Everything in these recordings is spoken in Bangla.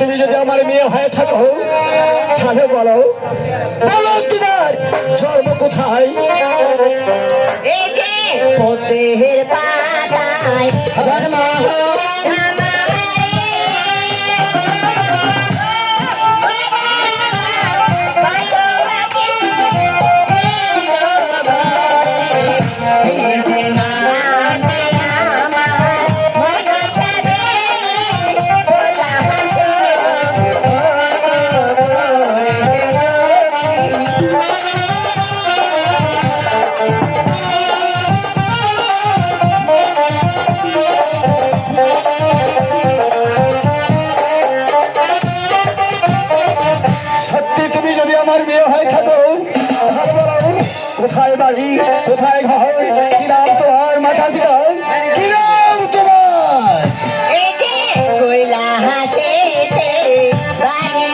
তুমি যদি আমার মেয়ে হয়ে থাকো তাহলে বলো বলো তোমার জন্ম কোথায়? এই যে পদ্মের পাতায় জন্ম কোথায় বাড়ি, কোথায় ঘর, কি নাম তোমার মাতা পিতা, কি নাম তোমার? এই যে কইলা হাসিতে বাড়ি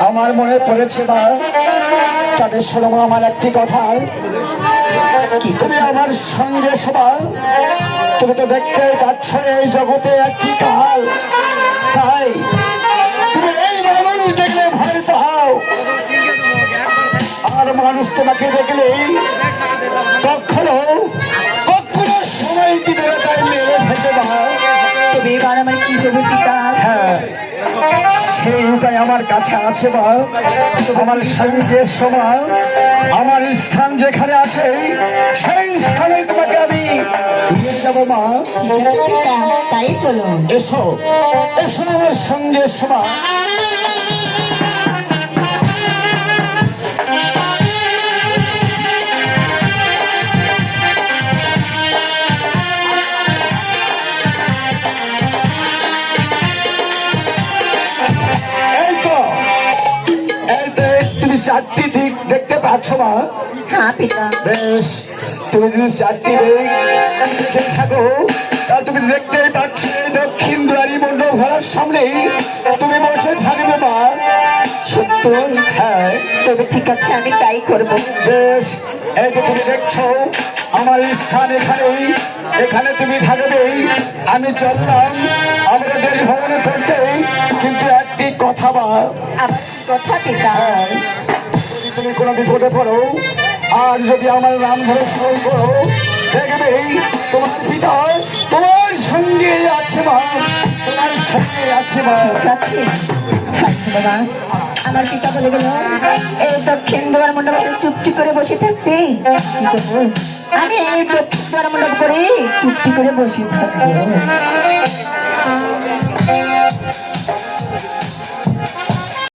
আমার মনে পড়েছে না তাদের শোনো আমার একটি কথা, কি তুমি আমার সঙ্গে সবাই তুমি তো দেখতে পাচ্ছ এই জগতে একটি কাল, তাই তুমি এই মানুষ দেখলে ভয় পাও আর মানুষ তোমাকে দেখলেই কখনো কখনো সময় দিবে তাই মেরে ফেসে দাও। তুমি এবার আমার কি হবে পিতা? হ্যাঁ সেই উপায় আমার কাছে আছে মা, আমার সঙ্গে সময় আমার স্থান যেখানে আছে সেই স্থানে তোমাকে আমি নিয়ে যাবো মা। ঠিক আছে পিতা, তাই চলো। এসো এসো আমার সঙ্গে সময়। চারটি দিক দেখতে পাচ্ছ মা? হ্যাঁ পিতা। বেশ, তুমি যদি চারটি দিক থাকো তা তুমি দেখতেই পাচ্ছ দক্ষিণ দুয়ারি মণ্ডপ ঘরের সামনেই তুমি বসে থাকবে মা। সত্য? হ্যাঁ। তবে ঠিক আছে, আমি তাই করবো। বেশ, এই তো তুমি দেখছো আমার স্থান এখানেই, এখানে তুমি থাকবেই। আমি চললাম আমাদের ভবনে করতে, কিন্তু একটি কথা মা। কথা পিতা? যদি তুমি কোনো বিপদে পড়ো আর যদি আমার নাম ধরে স্মরণ করো দেখবে তোমার পিতা তোমার সঙ্গে আছে মা, তোমার সঙ্গে আছে মা। ঠিক আছে বাবা, আমার পিতা বলে গেল এই দক্ষিণ দুয়ার মণ্ডপে চুপটি করে বসে থাকতে। কি করবো? আমি এই দক্ষিণ দুয়ার মণ্ডপ করে চুপটি করে বসে থাকবো।